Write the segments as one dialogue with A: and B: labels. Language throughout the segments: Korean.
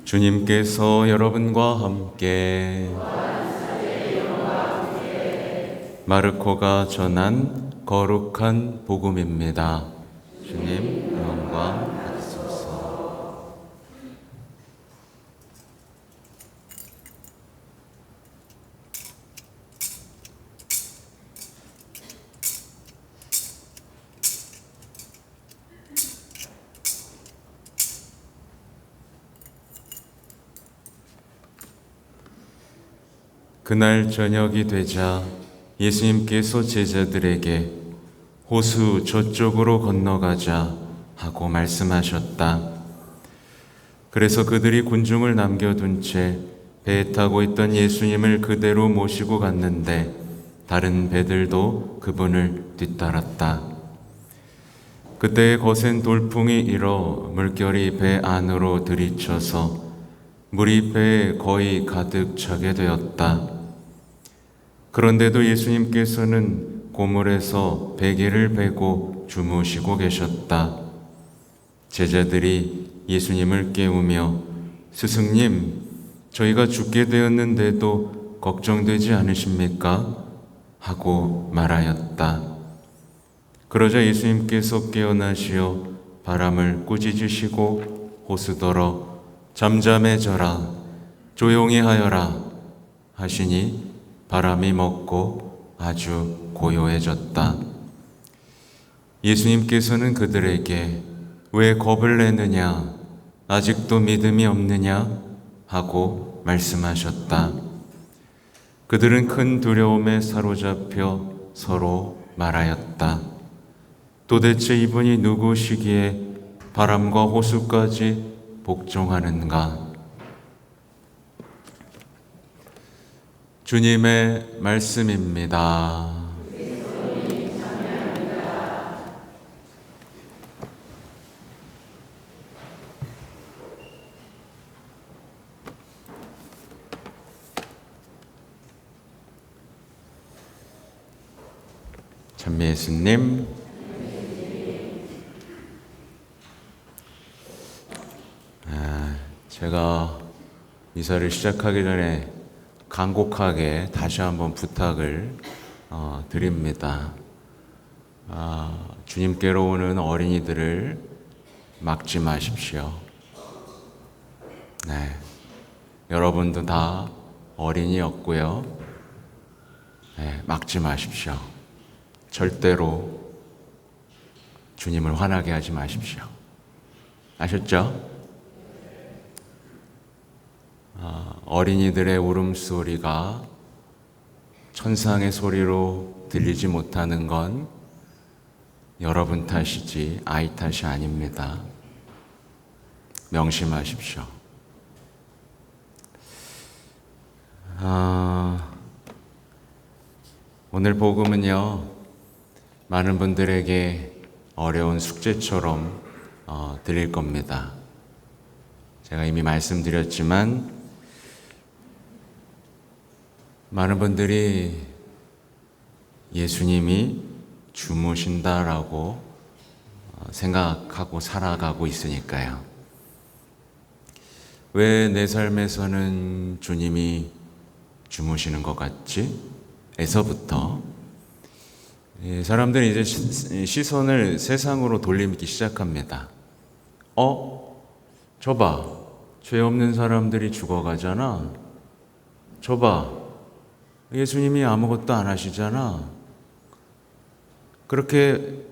A: 주님께서 여러분과 함께 마르코가 전한 거룩한 복음입니다. 주님 영광 받으소서. 그날 저녁이 되자 예수님께서 제자들에게 호수 저쪽으로 건너가자 하고 말씀하셨다. 그래서 그들이 군중을 남겨둔 채 배에 타고 있던 예수님을 그대로 모시고 갔는데 다른 배들도 그분을 뒤따랐다. 그때 거센 돌풍이 일어 물결이 배 안으로 들이쳐서 물이 배에 거의 가득 차게 되었다. 그런데도 예수님께서는 고물에서 베개를 베고 주무시고 계셨다. 제자들이 예수님을 깨우며 스승님, 저희가 죽게 되었는데도 걱정되지 않으십니까? 하고 말하였다. 그러자 예수님께서 깨어나시어 바람을 꾸짖으시고 호수더러 잠잠해져라, 조용히 하여라 하시니 바람이 멎고 아주 고요해졌다. 예수님께서는 그들에게 왜 겁을 내느냐? 아직도 믿음이 없느냐? 하고 말씀하셨다. 그들은 큰 두려움에 사로잡혀 서로 말하였다. 도대체 이분이 누구시기에 바람과 호수까지 복종하는가? 주님의 말씀입니다. 찬미 예수님, 제가 미사를 시작하기 전에 간곡하게 다시 한번 부탁을 드립니다. 주님께로 오는 어린이들을 막지 마십시오. 네, 여러분도 다 어린이였고요. 네, 막지 마십시오. 절대로 주님을 화나게 하지 마십시오. 아셨죠? 어린이들의 울음소리가 천상의 소리로 들리지 못하는 건 여러분 탓이지 아이 탓이 아닙니다. 명심하십시오. 오늘 복음은요, 많은 분들에게 어려운 숙제처럼 드릴 겁니다. 제가 이미 말씀드렸지만 많은 분들이 예수님이 주무신다라고 생각하고 살아가고 있으니까요. 왜 내 삶에서는 주님이 주무시는 것 같지? 에서부터 사람들이 이제 시선을 세상으로 돌리기 시작합니다. 저봐, 죄 없는 사람들이 죽어가잖아. 저봐, 예수님이 아무것도 안 하시잖아. 그렇게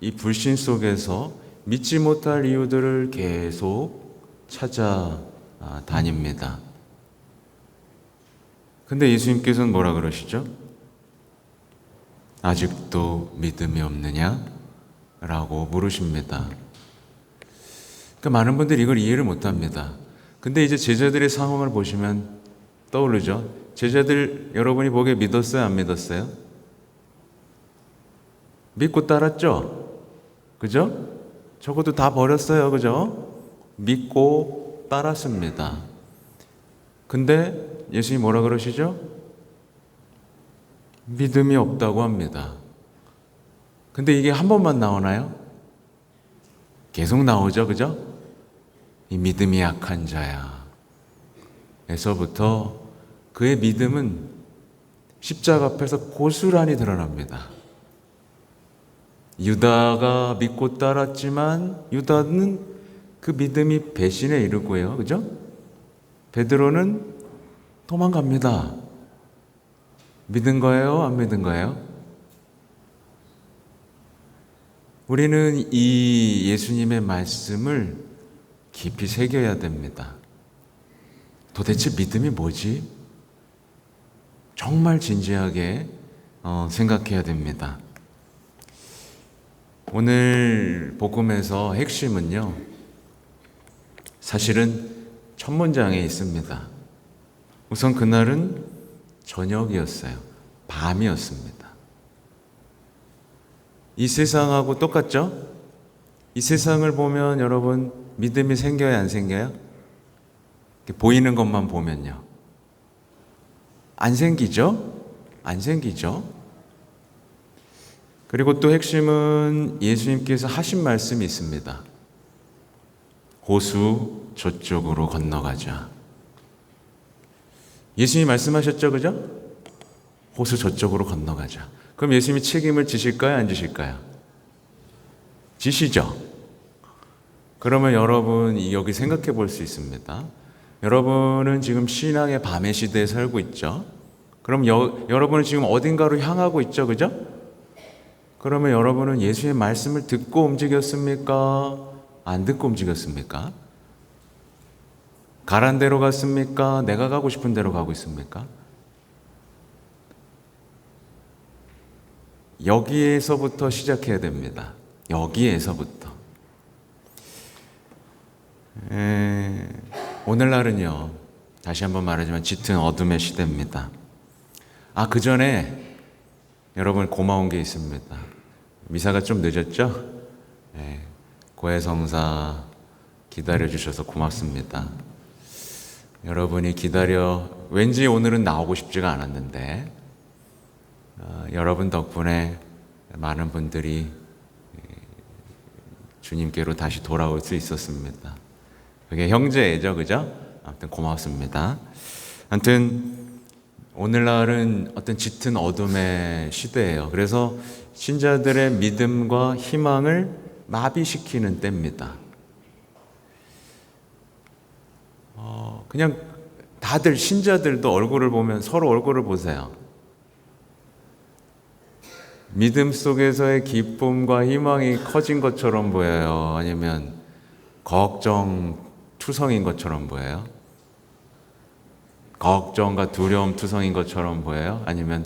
A: 이 불신 속에서 믿지 못할 이유들을 계속 찾아다닙니다. 근데 예수님께서는 뭐라 그러시죠? 아직도 믿음이 없느냐? 라고 물으십니다. 그러니까 많은 분들이 이걸 이해를 못합니다. 근데 이제 제자들의 상황을 보시면 떠오르죠? 제자들 여러분이 보기에 믿었어요? 안 믿었어요? 믿고 따랐죠? 그죠? 적어도 다 버렸어요. 그죠? 믿고 따랐습니다. 근데 예수님이 뭐라 그러시죠? 믿음이 없다고 합니다. 근데 이게 한 번만 나오나요? 계속 나오죠. 그죠? 이 믿음이 약한 자야. 에서부터 그의 믿음은 십자가 앞에서 고스란히 드러납니다. 유다가 믿고 따랐지만 유다는 그 믿음이 배신에 이르고요. 그죠? 베드로는 도망갑니다. 믿은 거예요? 안 믿은 거예요? 우리는 이 예수님의 말씀을 깊이 새겨야 됩니다. 도대체 믿음이 뭐지? 정말 진지하게 생각해야 됩니다. 오늘 복음에서 핵심은요, 사실은 첫 문장에 있습니다. 우선 그날은 저녁이었어요. 밤이었습니다. 이 세상하고 똑같죠? 이 세상을 보면 여러분 믿음이 생겨요, 안 생겨요? 보이는 것만 보면요. 안 생기죠? 안 생기죠? 그리고 또 핵심은 예수님께서 하신 말씀이 있습니다. 호수 저쪽으로 건너가자. 예수님이 말씀하셨죠, 그죠? 호수 저쪽으로 건너가자. 그럼 예수님이 책임을 지실까요, 안 지실까요? 지시죠. 그러면 여러분 여기 생각해 볼 수 있습니다. 여러분은 지금 신앙의 밤의 시대에 살고 있죠. 그럼 여러분은 지금 어딘가로 향하고 있죠, 그죠? 그러면 여러분은 예수의 말씀을 듣고 움직였습니까? 안 듣고 움직였습니까? 가란 대로 갔습니까? 내가 가고 싶은 대로 가고 있습니까? 여기에서부터 시작해야 됩니다. 여기에서부터. 오늘날은요, 다시 한번 말하지만 짙은 어둠의 시대입니다. 그 전에 여러분 고마운 게 있습니다. 미사가 좀 늦었죠? 고해성사 기다려주셔서 고맙습니다. 여러분이 왠지 오늘은 나오고 싶지가 않았는데, 여러분 덕분에 많은 분들이 주님께로 다시 돌아올 수 있었습니다. 그게 형제애죠, 그죠? 아무튼 고맙습니다. 아무튼 오늘날은 어떤 짙은 어둠의 시대예요. 그래서 신자들의 믿음과 희망을 마비시키는 때입니다. 그냥 다들 신자들도 얼굴을 보면 서로 얼굴을 보세요. 믿음 속에서의 기쁨과 희망이 커진 것처럼 보여요? 아니면 걱정투성인 것처럼 보여요? 걱정과 두려움 투성인 것처럼 보여요? 아니면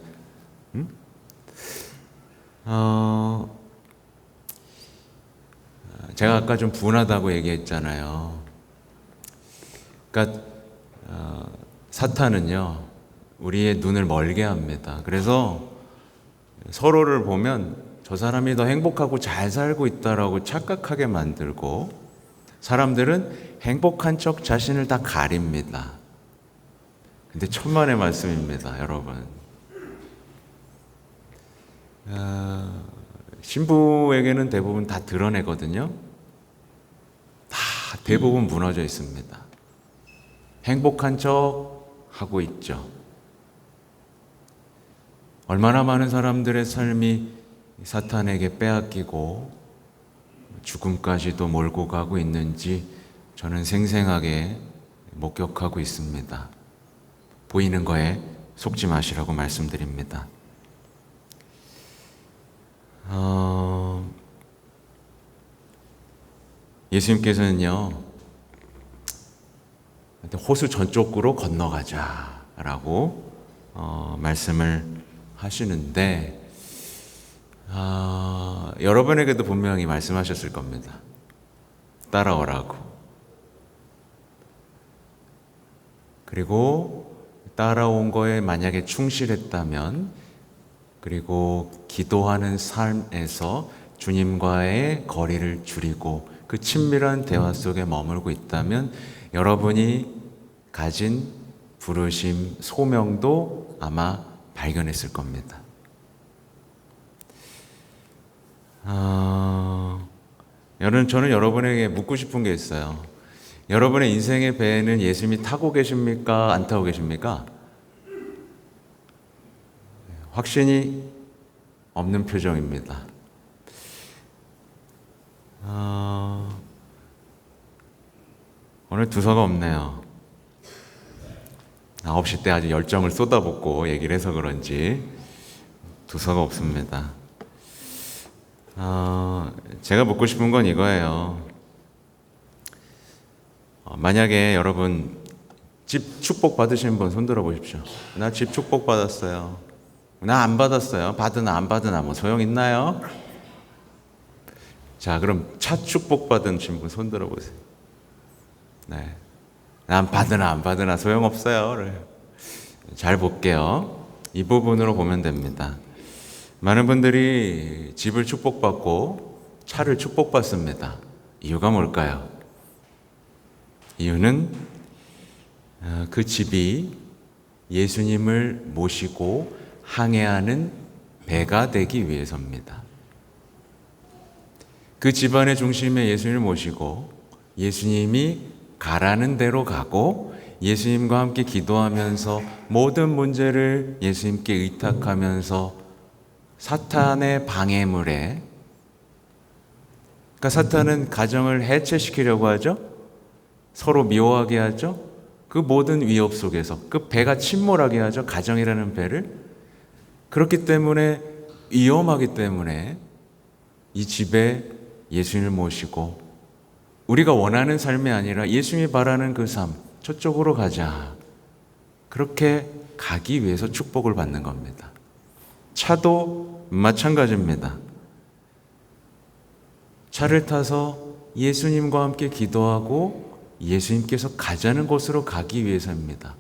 A: 제가 아까 좀 분하다고 얘기했잖아요. 그러니까 사탄은요, 우리의 눈을 멀게 합니다. 그래서 서로를 보면 저 사람이 더 행복하고 잘 살고 있다라고 착각하게 만들고, 사람들은 행복한 척 자신을 다 가립니다. 근데 천만의 말씀입니다, 여러분. 신부에게는 대부분 다 드러내거든요. 다 대부분 무너져 있습니다. 행복한 척 하고 있죠. 얼마나 많은 사람들의 삶이 사탄에게 빼앗기고 죽음까지도 몰고 가고 있는지 저는 생생하게 목격하고 있습니다. 보이는 거에 속지 마시라고 말씀드립니다. 예수님께서는요, 호수 저쪽으로 건너가자라고 말씀을 하시는데, 여러분에게도 분명히 말씀하셨을 겁니다. 따라오라고. 그리고 따라온 거에 만약에 충실했다면, 그리고 기도하는 삶에서 주님과의 거리를 줄이고 그 친밀한 대화 속에 머물고 있다면 여러분이 가진 부르심, 소명도 아마 발견했을 겁니다. 저는 여러분에게 묻고 싶은 게 있어요. 여러분의 인생의 배에는 예수님이 타고 계십니까? 안 타고 계십니까? 확신이 없는 표정입니다. 오늘 두서가 없네요. 9시 때 아주 열정을 쏟아붓고 얘기를 해서 그런지 두서가 없습니다. 제가 묻고 싶은 건 이거예요. 만약에 여러분 집 축복 받으신 분 손들어 보십시오. 나 집 축복 받았어요. 나 안 받았어요. 받으나 안 받으나 뭐 소용 있나요? 자, 그럼 차 축복 받으신 분 손들어 보세요. 네, 난 받으나 안 받으나 소용 없어요. 잘 볼게요. 이 부분으로 보면 됩니다. 많은 분들이 집을 축복받고 차를 축복받습니다. 이유가 뭘까요? 이유는 그 집이 예수님을 모시고 항해하는 배가 되기 위해서입니다. 그 집안의 중심에 예수님을 모시고 예수님이 가라는 대로 가고 예수님과 함께 기도하면서 모든 문제를 예수님께 의탁하면서 사탄의 방해물에, 그러니까 사탄은 가정을 해체시키려고 하죠. 서로 미워하게 하죠. 그 모든 위협 속에서 그 배가 침몰하게 하죠. 가정이라는 배를. 그렇기 때문에 위험하기 때문에 이 집에 예수님을 모시고 우리가 원하는 삶이 아니라 예수님이 바라는 그 삶, 저쪽으로 가자. 그렇게 가기 위해서 축복을 받는 겁니다. 차도 마찬가지입니다. 차를 타서 예수님과 함께 기도하고 예수님께서 가자는 곳으로 가기 위해서입니다.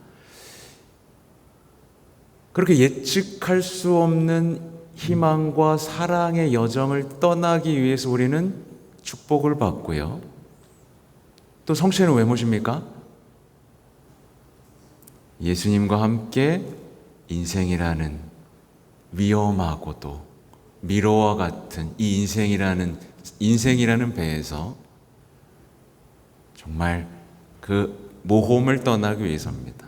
A: 그렇게 예측할 수 없는 희망과 사랑의 여정을 떠나기 위해서 우리는 축복을 받고요. 또 성체는 왜 모십니까? 예수님과 함께 인생이라는 위험하고도 미로와 같은 이 인생이라는 배에서 정말 그 모험을 떠나기 위해서입니다.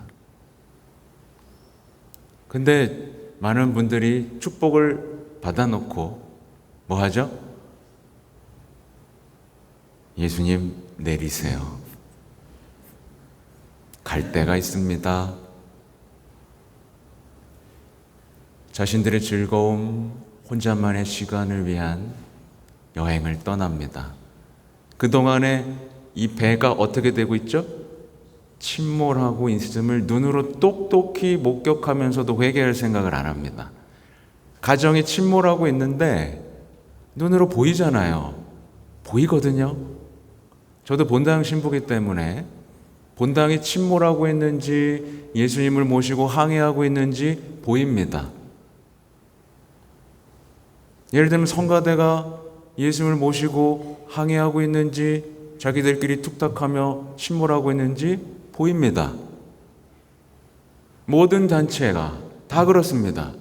A: 근데 많은 분들이 축복을 받아놓고 뭐 하죠? 예수님 내리세요. 갈 데가 있습니다. 자신들의 즐거움, 혼자만의 시간을 위한 여행을 떠납니다. 그동안에 이 배가 어떻게 되고 있죠? 침몰하고 있음을 눈으로 똑똑히 목격하면서도 회개할 생각을 안 합니다. 가정이 침몰하고 있는데 눈으로 보이잖아요. 보이거든요. 저도 본당 신부기 때문에 본당이 침몰하고 있는지 예수님을 모시고 항해하고 있는지 보입니다. 예를 들면 성가대가 예수님을 모시고 항해하고 있는지 자기들끼리 툭탁하며 침몰하고 있는지 보입니다. 모든 단체가 다 그렇습니다.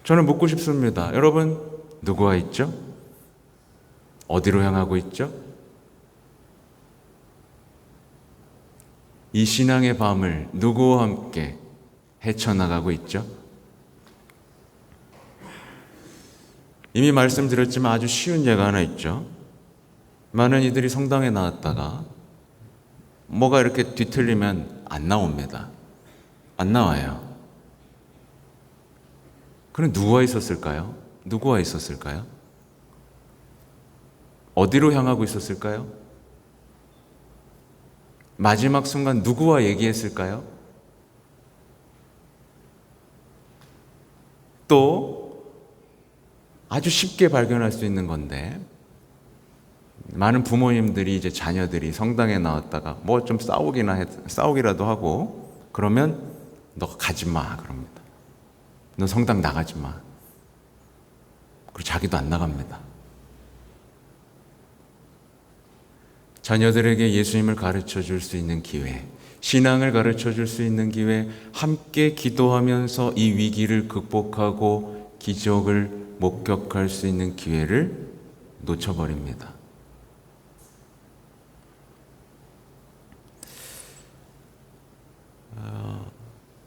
A: 저는 묻고 싶습니다. 여러분, 누구와 있죠? 어디로 향하고 있죠? 이 신앙의 밤을 누구와 함께 헤쳐나가고 있죠? 이미 말씀드렸지만 아주 쉬운 예가 하나 있죠. 많은 이들이 성당에 나왔다가 뭐가 이렇게 뒤틀리면 안 나옵니다. 안 나와요. 그럼 누구와 있었을까요? 누구와 있었을까요? 어디로 향하고 있었을까요? 마지막 순간 누구와 얘기했을까요? 또 아주 쉽게 발견할 수 있는 건데, 많은 부모님들이 이제 자녀들이 성당에 나왔다가 뭐 좀 싸우기라도 하고 그러면 너 가지 마 그럽니다. 너 성당 나가지 마. 그리고 자기도 안 나갑니다. 자녀들에게 예수님을 가르쳐 줄 수 있는 기회, 신앙을 가르쳐 줄 수 있는 기회, 함께 기도하면서 이 위기를 극복하고 기적을 목격할 수 있는 기회를 놓쳐버립니다.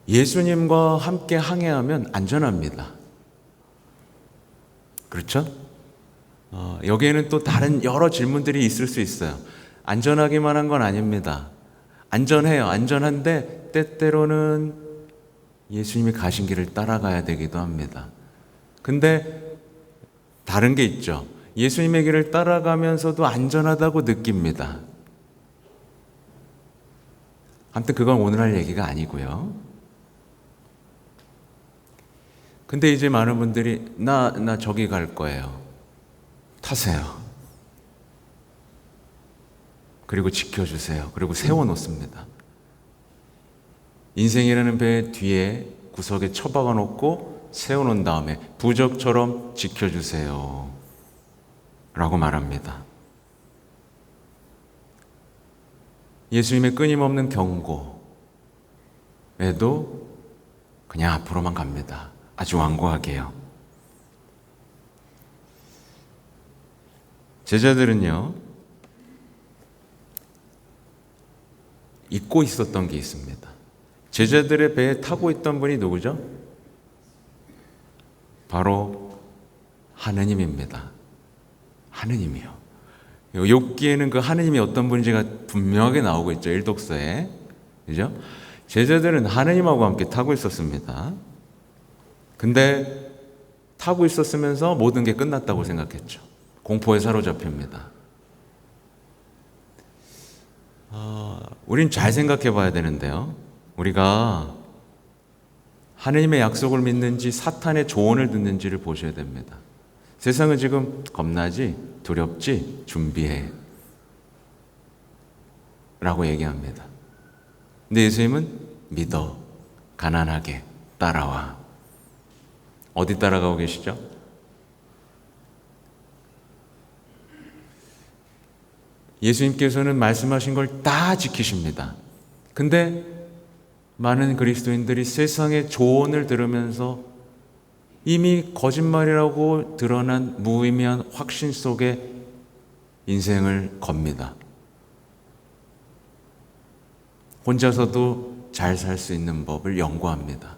A: 예수님과 함께 항해하면 안전합니다. 그렇죠? 여기에는 또 다른 여러 질문들이 있을 수 있어요. 안전하기만 한 건 아닙니다. 안전해요. 안전한데 때때로는 예수님이 가신 길을 따라가야 되기도 합니다. 근데 다른 게 있죠. 예수님의 길을 따라가면서도 안전하다고 느낍니다. 아무튼 그건 오늘 할 얘기가 아니고요. 근데 이제 많은 분들이 나 저기 갈 거예요. 타세요. 그리고 지켜주세요. 그리고 세워놓습니다. 인생이라는 배 뒤에 구석에 처박아 놓고 세워놓은 다음에 부적처럼 지켜주세요. 라고 말합니다. 예수님의 끊임없는 경고에도 그냥 앞으로만 갑니다. 아주 완고하게요. 제자들은요, 잊고 있었던 게 있습니다. 제자들의 배에 타고 있던 분이 누구죠? 바로 하느님입니다. 하느님이요. 욥기에는 그 하느님이 어떤 분인지가 분명하게 나오고 있죠. 일독서에. 그죠? 제자들은 하느님하고 함께 타고 있었습니다. 근데 타고 있었으면서 모든 게 끝났다고 생각했죠. 공포에 사로잡힙니다. 우린 잘 생각해 봐야 되는데요. 우리가 하느님의 약속을 믿는지 사탄의 조언을 듣는지를 보셔야 됩니다. 세상은 지금 겁나지, 두렵지, 준비해 라고 얘기합니다. 근데 예수님은 믿어, 가난하게 따라와. 어디 따라가고 계시죠? 예수님께서는 말씀하신 걸 다 지키십니다. 근데 많은 그리스도인들이 세상의 조언을 들으면서 이미 거짓말이라고 드러난 무의미한 확신 속에 인생을 겁니다. 혼자서도 잘 살 수 있는 법을 연구합니다.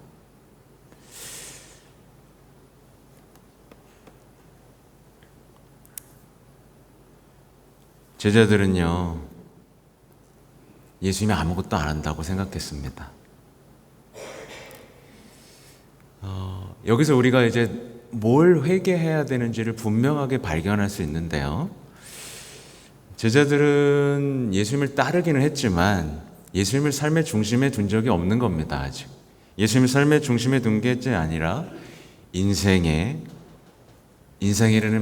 A: 제자들은요, 예수님이 아무것도 안 한다고 생각했습니다. 여기서 우리가 이제 뭘 회개해야 되는지를 분명하게 발견할 수 있는데요. 제자들은 예수님을 따르기는 했지만 예수님을 삶의 중심에 둔 적이 없는 겁니다. 아직. 예수님을 삶의 중심에 둔 게 아니라 인생이라는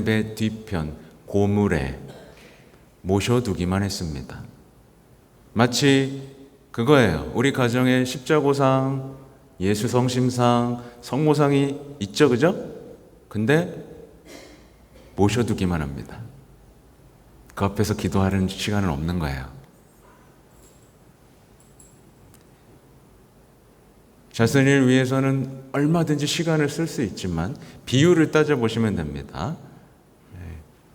A: 배 뒤편 고물에 모셔두기만 했습니다. 마치 그거예요. 우리 가정에 십자고상, 예수 성심상, 성모상이 있죠, 그죠? 근데 모셔두기만 합니다. 그 앞에서 기도하는 시간은 없는 거예요. 자신을 위해서는 얼마든지 시간을 쓸 수 있지만 비율을 따져보시면 됩니다.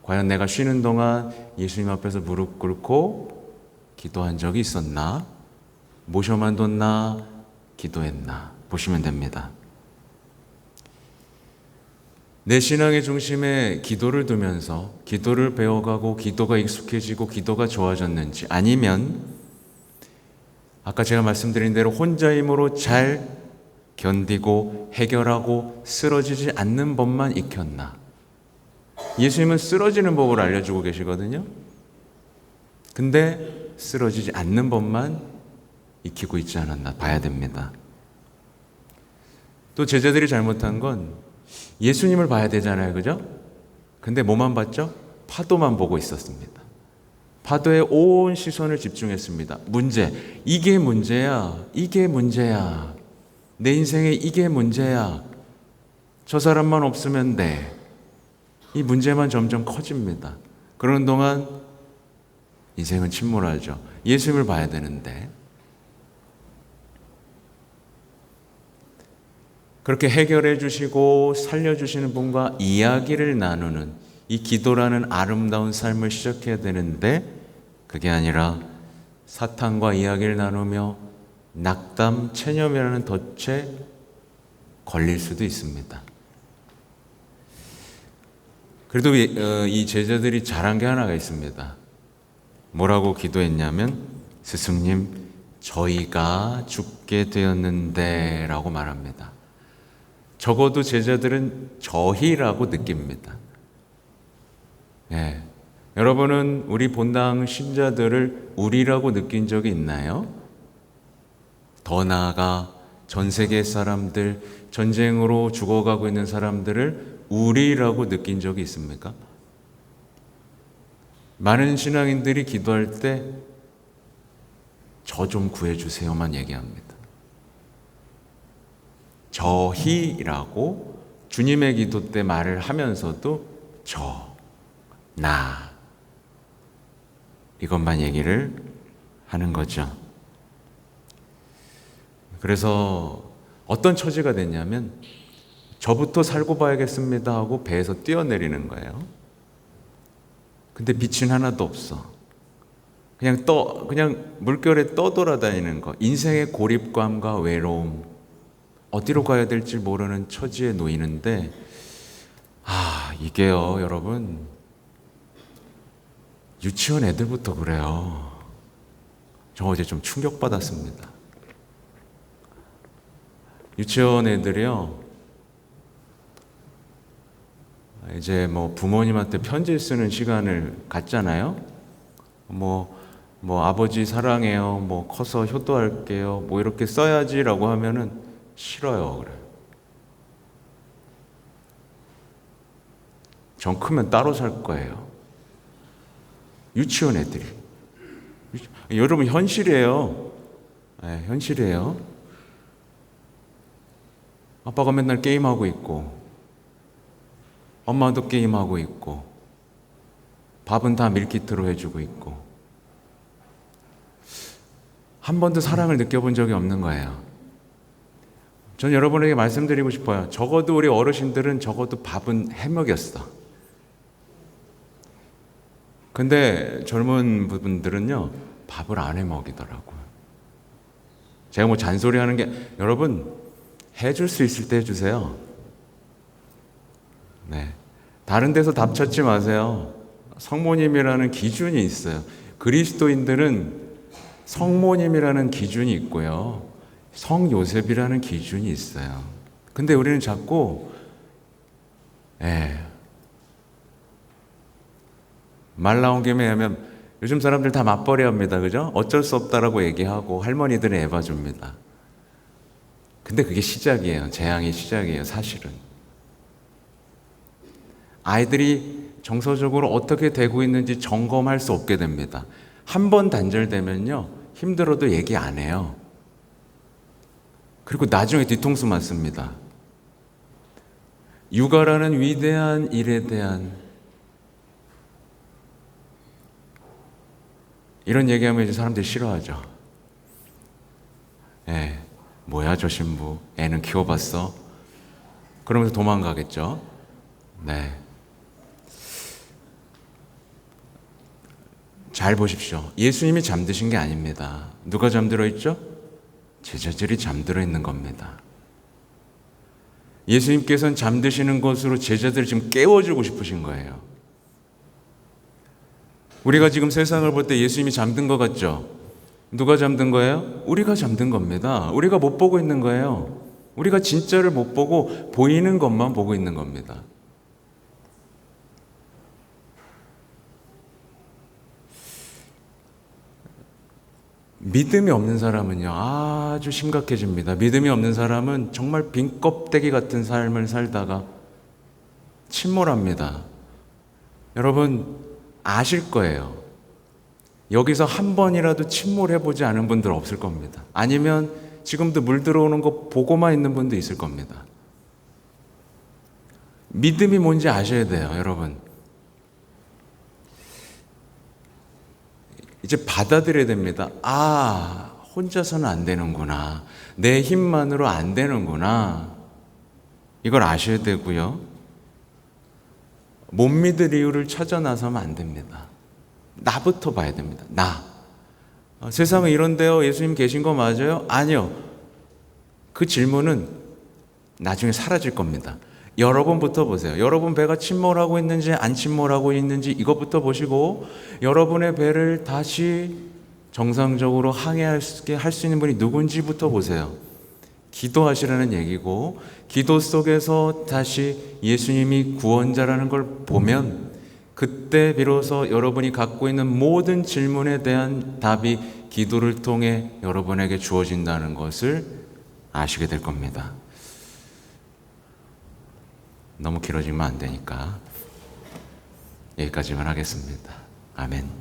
A: 과연 내가 쉬는 동안 예수님 앞에서 무릎 꿇고 기도한 적이 있었나? 모셔만 뒀나? 기도했나? 보시면 됩니다. 내 신앙의 중심에 기도를 두면서 기도를 배워가고 기도가 익숙해지고 기도가 좋아졌는지, 아니면 아까 제가 말씀드린 대로 혼자 힘으로 잘 견디고 해결하고 쓰러지지 않는 법만 익혔나? 예수님은 쓰러지는 법을 알려주고 계시거든요. 근데 쓰러지지 않는 법만 익히고 있지 않았나 봐야 됩니다. 또 제자들이 잘못한 건 예수님을 봐야 되잖아요, 그죠? 근데 뭐만 봤죠? 파도만 보고 있었습니다. 파도에 온 시선을 집중했습니다. 이게 문제야. 이게 문제야. 내 인생에 이게 문제야. 저 사람만 없으면 돼. 이 문제만 점점 커집니다. 그러는 동안 인생은 침몰하죠. 예수님을 봐야 되는데. 그렇게 해결해 주시고 살려주시는 분과 이야기를 나누는 이 기도라는 아름다운 삶을 시작해야 되는데, 그게 아니라 사탄과 이야기를 나누며 낙담, 체념이라는 덫에 걸릴 수도 있습니다. 그래도 이 제자들이 잘한 게 하나가 있습니다. 뭐라고 기도했냐면 스승님, 저희가 죽게 되었는데 라고 말합니다. 적어도 제자들은 저희라고 느낍니다. 예. 여러분은 우리 본당 신자들을 우리라고 느낀 적이 있나요? 더 나아가 전 세계 사람들, 전쟁으로 죽어가고 있는 사람들을 우리라고 느낀 적이 있습니까? 많은 신앙인들이 기도할 때 저 좀 구해주세요만 얘기합니다. 저희라고 주님의 기도 때 말을 하면서도 나 이것만 얘기를 하는 거죠. 그래서 어떤 처지가 됐냐면 저부터 살고 봐야겠습니다 하고 배에서 뛰어내리는 거예요. 근데 빛은 하나도 없어. 그냥 물결에 떠돌아다니는 거. 인생의 고립감과 외로움. 어디로 가야 될지 모르는 처지에 놓이는데, 이게요, 여러분. 유치원 애들부터 그래요. 저 어제 좀 충격받았습니다. 유치원 애들이요, 이제 뭐 부모님한테 편지 쓰는 시간을 갖잖아요. 아버지 사랑해요. 커서 효도할게요. 이렇게 써야지라고 하면은 싫어요. 그래. 전 크면 따로 살 거예요. 유치원 애들이. 여러분 현실이에요. 네, 현실이에요. 아빠가 맨날 게임하고 있고 엄마도 게임하고 있고 밥은 다 밀키트로 해주고 있고 한 번도 사랑을 느껴본 적이 없는 거예요. 전 여러분에게 말씀드리고 싶어요. 적어도 우리 어르신들은 적어도 밥은 해먹였어. 근데 젊은 분들은요, 밥을 안 해먹이더라고요. 제가 잔소리하는 게, 여러분 해줄 수 있을 때 해주세요. 네, 다른 데서 답 찾지 마세요. 성모님이라는 기준이 있어요. 그리스도인들은 성모님이라는 기준이 있고요, 성요셉이라는 기준이 있어요. 근데 우리는 자꾸 말 나온 김에 하면 요즘 사람들 다 맞벌이 합니다. 그죠? 어쩔 수 없다라고 얘기하고 할머니들은 애 봐줍니다. 근데 그게 시작이에요. 재앙의 시작이에요. 사실은 아이들이 정서적으로 어떻게 되고 있는지 점검할 수 없게 됩니다. 한 번 단절되면요, 힘들어도 얘기 안 해요. 그리고 나중에 뒤통수 맞습니다. 육아라는 위대한 일에 대한 이런 얘기하면 이제 사람들이 싫어하죠. 뭐야 저 신부, 애는 키워봤어? 그러면서 도망가겠죠. 네. 잘 보십시오. 예수님이 잠드신 게 아닙니다. 누가 잠들어 있죠? 제자들이 잠들어 있는 겁니다. 예수님께서는 잠드시는 것으로 제자들을 지금 깨워주고 싶으신 거예요. 우리가 지금 세상을 볼 때 예수님이 잠든 것 같죠? 누가 잠든 거예요? 우리가 잠든 겁니다. 우리가 못 보고 있는 거예요. 우리가 진짜를 못 보고 보이는 것만 보고 있는 겁니다. 믿음이 없는 사람은요, 아주 심각해집니다. 믿음이 없는 사람은 정말 빈 껍데기 같은 삶을 살다가 침몰합니다. 여러분 아실 거예요. 여기서 한 번이라도 침몰해보지 않은 분들 없을 겁니다. 아니면 지금도 물 들어오는 거 보고만 있는 분도 있을 겁니다. 믿음이 뭔지 아셔야 돼요, 여러분. 이제 받아들여야 됩니다. 혼자서는 안 되는구나. 내 힘만으로 안 되는구나. 이걸 아셔야 되고요. 못 믿을 이유를 찾아 나서면 안 됩니다. 나부터 봐야 됩니다. 세상은 이런데요, 예수님 계신 거 맞아요? 아니요. 그 질문은 나중에 사라질 겁니다. 여러분부터 보세요. 여러분 배가 침몰하고 있는지 안 침몰하고 있는지 이것부터 보시고, 여러분의 배를 다시 정상적으로 항해하게 할 수 있는 분이 누군지부터 보세요. 기도하시라는 얘기고, 기도 속에서 다시 예수님이 구원자라는 걸 보면 그때 비로소 여러분이 갖고 있는 모든 질문에 대한 답이 기도를 통해 여러분에게 주어진다는 것을 아시게 될 겁니다. 너무 길어지면 안 되니까 여기까지만 하겠습니다. 아멘.